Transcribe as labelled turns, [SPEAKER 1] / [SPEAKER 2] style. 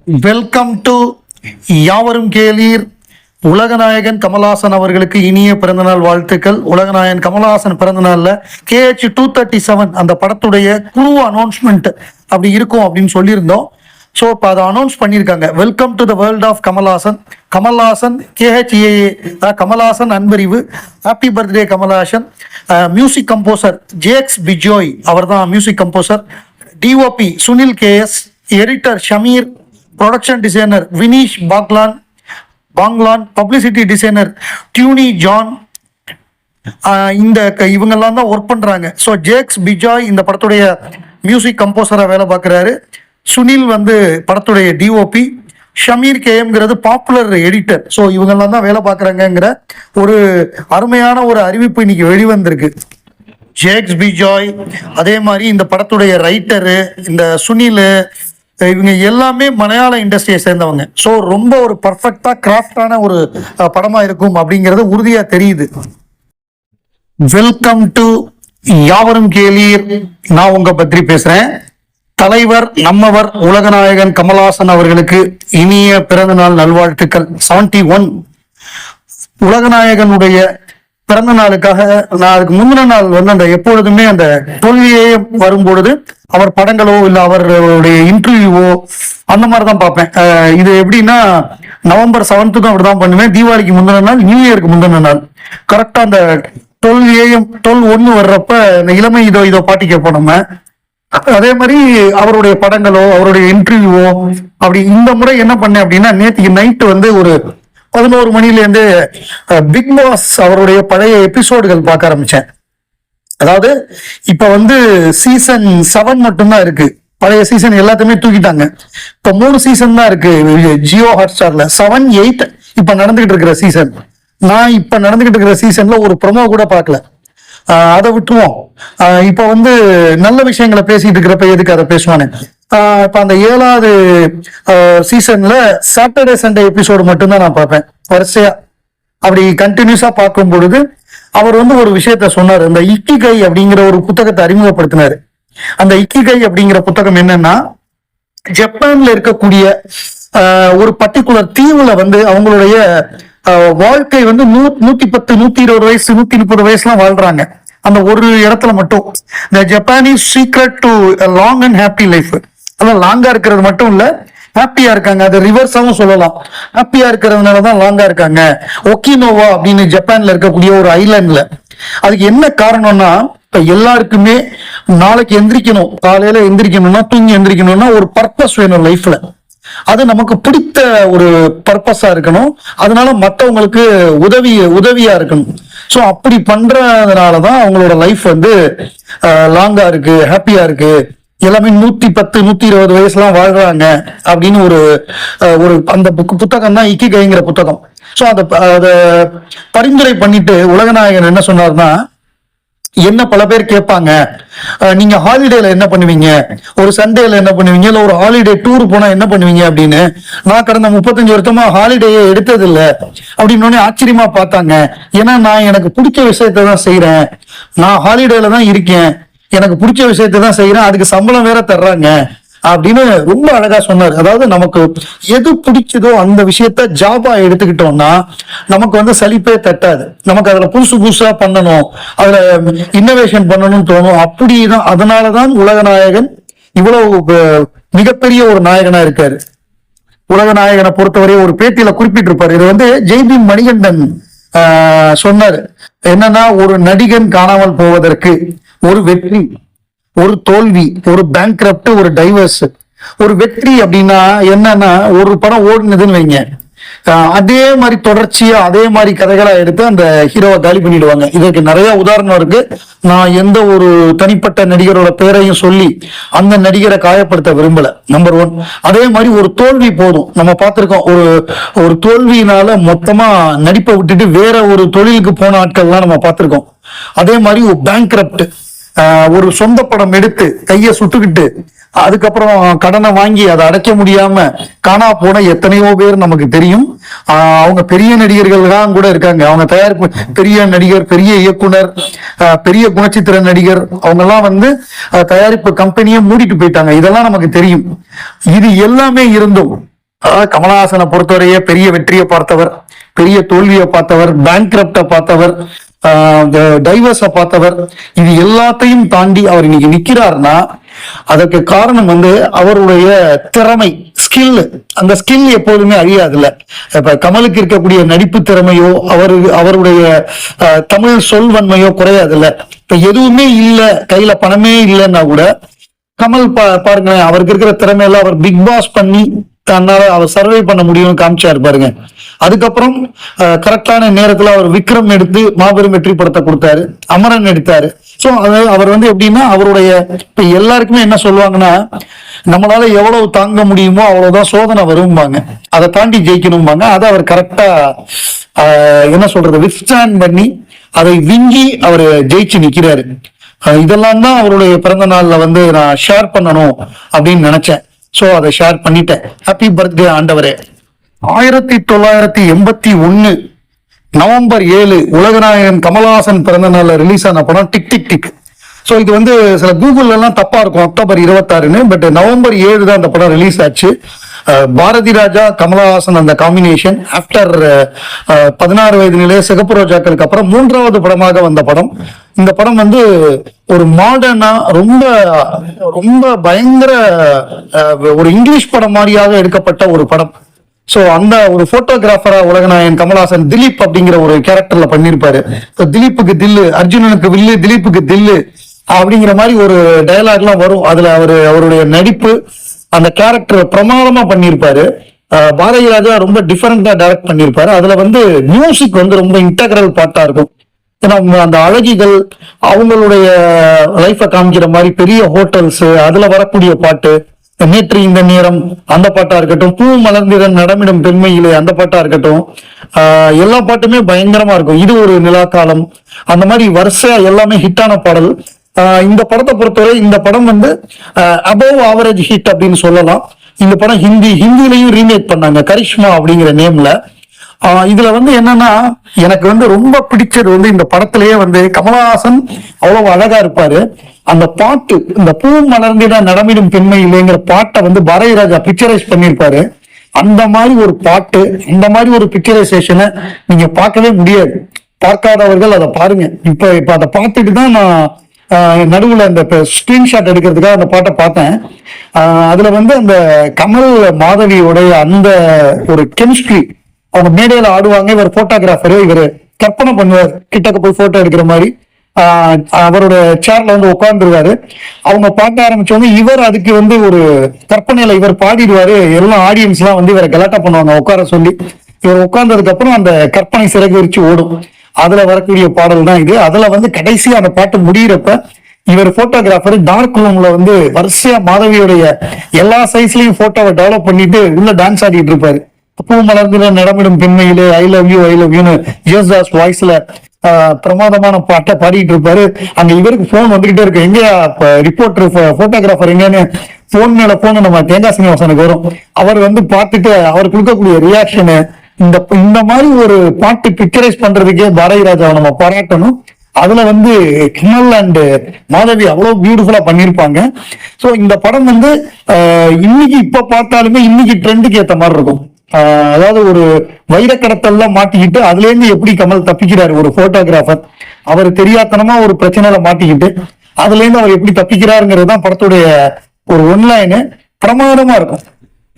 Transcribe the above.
[SPEAKER 1] Welcome to யாவரும் கேளீர். உலகநாயகன் கமல்ஹாசன் அவர்களுக்கு இனிய பிறந்தநாள் வாழ்த்துக்கள். உலகநாயகன் கமல்ஹாசன் பிறந்தநாள்ல KH-237 அந்த படத்துடைய குழு அனௌன்ஸ்மெண்ட் அப்படி இருக்கும் அப்படின்னு சொல்லியிருந்தோம். ஸோ இப்போ அதை அனௌன்ஸ் பண்ணியிருக்காங்க. Welcome to the world of Kamal Haasan. Kamal Haasan KHAA Kamal Haasan Anbariv. Happy birthday Kamal Haasan. Music composer JX Bijoy, அவர் தான் music composer. DOP Sunil KS, editor Shameer, production designer Vineesh Bangalan, publicity designer Tuney John. இந்த இவங்கெல்லாம் தான் ஒர்க் பண்ணுறாங்க. ஸோ ஜேக்ஸ் பிஜாய் இந்த படத்துடைய மியூசிக் கம்போசராக வேலை பார்க்குறாரு. சுனில் படத்துடைய DOP. ஷமீர் KMங்கிறது பாப்புலர் எடிட்டர். ஸோ இவங்கெல்லாம் தான் வேலை பார்க்குறாங்கங்கிற ஒரு அருமையான ஒரு அறிவிப்பு இன்னைக்கு வெளிவந்திருக்கு. ஜேக்ஸ் பிஜாய், அதே மாதிரி இந்த படத்துடைய ரைட்டரு இந்த சுனில், இவங்க எல்லாமே மலையாள இண்டஸ்ட்ரியை சேர்ந்தவங்க. ஸோ ரொம்ப ஒரு பர்ஃபெக்டா கிராஃப்டான ஒரு படமா இருக்கும் அப்படிங்கிறது உறுதியா தெரியுது. வெல்கம் டு யாவரும் கேளீர். நான் உங்க பத்ரி பேசுறேன். தலைவர் நம்மவர் உலகநாயகன் கமல்ஹாசன் அவர்களுக்கு இனிய பிறந்த நாள் நல்வாழ்த்துக்கள். 71 உலகநாயகனுடைய பிறந்த நாளுக்காக நான் அதுக்கு முந்தின நாள் அந்த எப்பொழுதுமே அந்த தோல்வியே வரும்பொழுது அவர் படங்களோ இல்லை அவருடைய இன்டர்வியூவோ அந்த மாதிரி தான் பார்ப்பேன். இது எப்படின்னா நவம்பர் 7th அப்படிதான் பண்ணுவேன். தீபாவளிக்கு முந்தின நாள், நியூ இயருக்கு முந்தின நாள் கரெக்டா அந்த 12 வர்றப்ப இந்த இளமை இதோ பாட்டி கேட்போம் நம்ம. அதே மாதிரி அவருடைய படங்களோ அவருடைய இன்டர்வியூவோ அப்படி. இந்த முறை என்ன பண்ணேன் அப்படின்னா, நேற்றுக்கு நைட்டு ஒரு 11 மணிலேருந்து பிக் பாஸ் அவருடைய பழைய எபிசோடுகள் பார்க்க ஆரம்பிச்சேன். அதாவது இப்ப சீசன் 7 மட்டும்தான் இருக்கு. பழைய சீசன் எல்லாத்தையுமே தூக்கிட்டாங்க. இப்ப 3 சீசன் தான் இருக்கு ஜியோ ஹாட்ஸ்டார்ல. 7, 8 இப்ப நடந்துகிட்டு இருக்கிற சீசன். நான் இப்ப நடந்துகிட்டு இருக்கிற சீசன்ல ஒரு ப்ரோமோ கூட பார்க்கல. அதை விட்டுருவோம். இப்ப நல்ல விஷயங்களை பேசிட்டு இருக்கிறப்ப எதுக்கு அதை பேசுவானே. இப்ப அந்த 7வது சீசன்ல சாட்டர்டே சண்டே எபிசோடு மட்டும்தான் நான் பார்ப்பேன் வரிசையா. அப்படி கண்டினியூஸா பார்க்கும் பொழுது அவர் ஒரு விஷயத்த சொன்னார். இந்த இக்கிகை அப்படிங்கிற ஒரு புத்தகத்தை அறிமுகப்படுத்தினாரு. அந்த இக்கிகை அப்படிங்கிற புத்தகம் என்னன்னா, ஜப்பான்ல இருக்கக்கூடிய ஒரு பர்டிகுலர் தீவுல அவங்களுடைய வாழ்க்கை 110, 120 வயசு, 130 வயசுலாம் வாழ்றாங்க. அந்த ஒரு இடத்துல மட்டும் இந்த Japanese secret to long and happy life. அதான் லாங்கா இருக்கிறது மட்டும் இல்ல, ஹாப்பியா இருக்காங்க. அது ரிவர்ஸாவும் சொல்லலாம். ஹாப்பியா இருக்கிறதுனாலதான் லாங்கா இருக்காங்க. ஒக்கினோவா அப்படின்னு ஜப்பான்ல இருக்கக்கூடிய ஒரு ஐலாண்ட்ல. அதுக்கு என்ன காரணம்னா, இப்ப எல்லாருக்குமே நாளைக்கு எந்திரிக்கணும், காலையில எந்திரிக்கணும்னா, தூங்கி எந்திரிக்கணும்னா ஒரு பர்பஸ் வேணும் லைஃப்ல. அது நமக்கு பிடித்த ஒரு பர்பஸா இருக்கணும். அதனால மற்றவங்களுக்கு உதவியா இருக்கணும். ஸோ அப்படி பண்றதுனாலதான் அவங்களோட லைஃப் லாங்கா இருக்கு, ஹாப்பியா இருக்கு. எல்லாமே 110, 120 வயசுலாம் வாழ்றாங்க அப்படின்னு ஒரு அந்த புத்தகம் தான் இக்கிகைங்கிற புத்தகம். ஸோ அதை பரிந்துரை பண்ணிட்டு உலகநாயகன் என்ன சொன்னார்னா, என்ன பல பேர் கேட்பாங்க, நீங்க ஹாலிடேல என்ன பண்ணுவீங்க, ஒரு சண்டேல என்ன பண்ணுவீங்க, இல்ல ஒரு ஹாலிடே டூர் போனா என்ன பண்ணுவீங்க அப்படின்னு. நான் கடந்த 35 வருஷமா ஹாலிடேயே எடுத்தது இல்லை அப்படின்னு ஆச்சரியமா பார்த்தாங்க. ஏன்னா நான் எனக்கு பிடிச்ச விஷயத்த தான் செய்யறேன், நான் ஹாலிடேல தான் இருக்கேன், எனக்கு பிடிச்ச விஷயத்த தான் செய்யறேன், அதுக்கு சம்பளம் வேற தர்றாங்க அப்படின்னு ரொம்ப அழகா சொன்னார். அதாவது நமக்கு எது பிடிச்சதோ அந்த விஷயத்த ஜாபா எடுத்துக்கிட்டோம்னா நமக்கு சலிப்பே தட்டாது. நமக்கு அதுல புதுசா பண்ணணும், அதுல இன்னோவேஷன் பண்ணணும்னு தோணும். அப்படிதான். அதனாலதான் உலகநாயகன் இவ்வளவு மிகப்பெரிய ஒரு நாயகனா இருக்காரு. உலகநாயகனை பொறுத்தவரை ஒரு பேட்டியில குறிப்பிட்டிருப்பாரு. இது ஜெய்பீம் மணிகண்டன் சொன்னாரு. என்னன்னா, ஒரு நடிகன் காணாமல் போவதற்கு ஒரு வெற்றி, ஒரு தோல்வி, ஒரு பேங்க்ரப்ட், ஒரு டைவர்ஸ். ஒரு வெற்றி அப்படின்னா என்னன்னா, ஒரு படம் ஓடுனதுன்னு வைங்க, அதே மாதிரி தொடர்ச்சியா அதே மாதிரி கதைகளா எடுத்து அந்த ஹீரோவை காலி பண்ணிடுவாங்க. இதற்கு நிறைய உதாரணம் இருக்கு. நான் எந்த ஒரு தனிப்பட்ட நடிகரோட பேரையும் சொல்லி அந்த நடிகரை காயப்படுத்த விரும்பல. நம்பர் 1. அதே மாதிரி ஒரு தோல்வி போதும். நம்ம பார்த்திருக்கோம், ஒரு தோல்வியினால மொத்தமா நடிப்பை விட்டுட்டு வேற ஒரு தொழிலுக்கு போன ஆட்கள்லாம் நம்ம பார்த்திருக்கோம். அதே மாதிரி ஒரு பேங்க்ரப்ட், ஒரு சொந்த படம் எடுத்து கைய சுட்டுக்கிட்டு அதுக்கப்புறம் கடனை வாங்கி அதை அடைக்க முடியாம காணா போன எத்தனையோ பேர் நமக்கு தெரியும். அவங்க பெரிய நடிகர்கள் தான் கூட இருக்காங்க. அவங்க தயாரிப்பு பெரிய நடிகர், பெரிய இயக்குனர், பெரிய குணச்சித்திர நடிகர், அவங்க எல்லாம் தயாரிப்பு கம்பெனியை மூடிட்டு போயிட்டாங்க. இதெல்லாம் நமக்கு தெரியும். இது எல்லாமே இருந்தும் அதாவது கமலஹாசனை பொறுத்தவரையே பெரிய வெற்றியை பார்த்தவர், பெரிய தோல்வியை பார்த்தவர், பேங்க்ரப்ட பார்த்தவர், டைவர்ஸ பார்த்தவர். இது எல்லாத்தையும் தாண்டி அவர் இன்னைக்கு நிக்கிறாருன்னா அதற்கு காரணம் அவருடைய திறமை, ஸ்கில். அந்த ஸ்கில் எப்போதுமே அழியாதுல்ல. இப்ப கமலுக்கு இருக்கக்கூடிய நடிப்பு திறமையோ அவருடைய தமிழ் சொல்வன்மையோ குறையாதுல்ல. இப்ப எதுவுமே இல்ல, கையில பணமே இல்லைன்னா கூட கமல் பாருங்க, அவருக்கு இருக்கிற திறமையெல்லாம் அவர் பிக் பாஸ் பண்ணி தன்னால அவர் சர்வை பண்ண முடியும்னு காமிச்சாரு பாருங்க. அதுக்கப்புறம் கரெக்டான நேரத்துல அவர் விக்ரம் எடுத்து மாபெரும் வெற்றி படத்தை கொடுத்தாரு, அமரன் எடுத்தாரு. சோ அவர் எப்படின்னா அவருடைய இப்ப எல்லாருக்குமே என்ன சொல்லுவாங்கன்னா, நம்மளால எவ்வளவு தாங்க முடியுமோ அவ்வளவுதான் சோதனை வரும்பாங்க, அதை தாண்டி ஜெயிக்கணும்பாங்க. அதை அவர் கரெக்டா என்ன சொல்றது வித்ஸ்டாண்ட் பண்ணி அதை விங்கி அவர் ஜெயிச்சு நிக்கிறாரு. இதெல்லாம் தான் அவருடைய பிறந்த நாள்ல நான் ஷேர் பண்ணணும் அப்படின்னு நினைச்சேன். சோ அதை ஷேர் பண்ணிட்டேன். ஹாப்பி பர்த்டே ஆண்டவரே. 1981 நவம்பர் 7 உலகநாயகன் கமலஹாசன் பிறந்த நாள்ல ரிலீஸ் ஆன படம் டிக் டிக் டிக். ஸோ இது சில கூகுள்ல எல்லாம் தப்பா இருக்கும் அக்டோபர் 26, பட் நவம்பர் 7 தான் அந்த படம் ரிலீஸ் ஆச்சு. பாரதி ராஜா கமலஹாசன் அந்த காம்பினேஷன் ஆஃப்டர் 16 வயது நிலைய சிகப்பு ரோஜாக்களுக்கு அப்புறம் 3வது படமாக வந்த படம். இந்த படம் ஒரு மாடர்னா ரொம்ப ரொம்ப பயங்கர ஒரு இங்கிலீஷ் படம் மாதிரியாக எடுக்கப்பட்ட ஒரு படம். சோ அந்த ஒரு போட்டோகிராஃபரா உலகநாயகன் கமலஹாசன் திலீப் அப்படிங்கிற ஒரு கேரக்டர்ல பண்ணிருப்பாரு. திலீப்புக்கு தில்லு, அர்ஜுனனுக்கு வில்லு, திலீப்புக்கு தில்லு அப்படிங்கிற மாதிரி ஒரு டயலாக் எல்லாம் வரும். அதுல அவருடைய நடிப்பு, அந்த கேரக்டர் பிரமாதமா பண்ணிருப்பாரு. பாரதி ராஜா ரொம்ப டிஃபரெண்டா டைரக்ட் பண்ணிருப்பாரு. அதுல மியூசிக் ரொம்ப இன்டெகிரல் பார்ட்டா இருக்கும். ஏன்னா அந்த அழகிகள் அவங்களுடைய லைஃப காமிக்கிற மாதிரி பெரிய ஹோட்டல்ஸ், அதுல வரக்கூடிய பாட்டு, நேற்று இந்த நேரம் அந்த பாட்டா இருக்கட்டும், பூ மலர்ந்திரன் நடமிடும் பெண்மையிலே அந்த பாட்டா இருக்கட்டும், எல்லா பாட்டுமே பயங்கரமா இருக்கும். இது ஒரு நிலாக்காலம், அந்த மாதிரி வரிசையா எல்லாமே ஹிட்டான பாடல். இந்த படத்தை பொறுத்தவரை இந்த படம் அபவ் ஆவரேஜ் ஹிட் அப்படின்னு சொல்லலாம். இந்த படம் ஹிந்திலையும் ரீமேக் பண்ணாங்க கரிஷ்மா அப்படிங்கிற நேம்ல. இதுல என்னன்னா எனக்கு ரொம்ப பிடிச்சது இந்த படத்திலேயே கமலஹாசன் அவ்வளவு அழகா இருப்பாரு. அந்த பாட்டு, இந்த பூ மலர்ந்திட நடமிடும் பெண்மை இல்லைங்கிற பாட்டை பாரதி ராஜா பிக்சரைஸ் பண்ணிருப்பாரு. அந்த மாதிரி ஒரு பாட்டு, இந்த மாதிரி ஒரு பிக்சரைசேஷனை நீங்க பார்க்கவே முடியாது. பார்க்காதவர்கள் அதை பாருங்க. இப்ப அதை பார்த்துட்டு தான் நான் நடுவுல இந்த ஸ்கிரீன்ஷாட் எடுக்கிறதுக்காக அந்த பாட்டை பார்த்தேன். அதுல அந்த கமல் மாதவியோடைய அந்த ஒரு கெமிஸ்ட்ரி, அவங்க மேடையில ஆடுவாங்க, இவர் போட்டோகிராஃபரு, இவர் கற்பனை பண்ணுவார் கிட்டக்க போய் போட்டோ எடுக்கிற மாதிரி. அவரோட சேர்ல உட்கார்ந்துருவாரு. அவங்க பார்க்க ஆரம்பிச்சோன்னு இவர் அதுக்கு ஒரு கற்பனையில இவர் பாடிடுவாரு. எல்லாம் ஆடியன்ஸ் எல்லாம் இவரை கலாட்டா பண்ணுவாங்க உட்கார சொல்லி. இவர் உட்கார்ந்ததுக்கு அப்புறம் அந்த கற்பனை சிறகு விரிச்சு ஓடும். அதுல வரக்கூடிய பாடல் தான் இது. அதுல கடைசியா அந்த பாட்டு முடியிறப்ப இவர் போட்டோகிராஃபர் டார்க் ரூம்ல வரிசையா மாதவியுடைய எல்லா சைஸ்லயும் போட்டோவை டெவலப் பண்ணிட்டு உள்ள டான்ஸ் ஆடிட்டு இருப்பாரு. பூ மலர்ந்துல நடமிடும் பெண்மையிலே ஐ லவ் யூன்னு ஜேசுதாஸ் வாய்ஸ்ல பிரமாதமான பாட்டை பாடிட்டு இருப்பாரு. அங்க இவருக்கு போன் வந்துகிட்டே இருக்கு, எங்க ரிப்போர்ட்டர் போட்டோகிராஃபர் எங்கன்னு போன் மேல போன் நம்ம தேங்காய் சீனிவாசனுக்கு வரும். அவர் பார்த்துட்டு அவர் கொடுக்கக்கூடிய ரியாக்ஷனு, இந்த மாதிரி ஒரு பாட்டு பிக்சரைஸ் பண்றதுக்கே பாரதி ராஜாவை நம்ம பாராட்டணும். அதுல கிமல் அண்ட் மாதவி அவ்வளவு பியூட்டிஃபுல்லா பண்ணிருப்பாங்க. சோ இந்த படம் இன்னைக்கு இப்ப பார்த்தாலுமே இன்னைக்கு ட்ரெண்டுக்கு ஏத்த மாதிரி இருக்கும். அதாவது ஒரு வைரக்கடத்தெல்லாம் மாட்டிக்கிட்டு அதுல இருந்து எப்படி கமல் தப்பிக்கிறாரு ஒரு போட்டோகிராஃபர், அவர் தெரியாதனமா ஒரு பிரச்சனையில மாட்டிக்கிட்டு அதுல இருந்து அவர் எப்படி தப்பிக்கிறாருங்கிறது தான் படத்துடைய ஒரு ஒன்லைனு. பிரமாதமா இருக்கும்.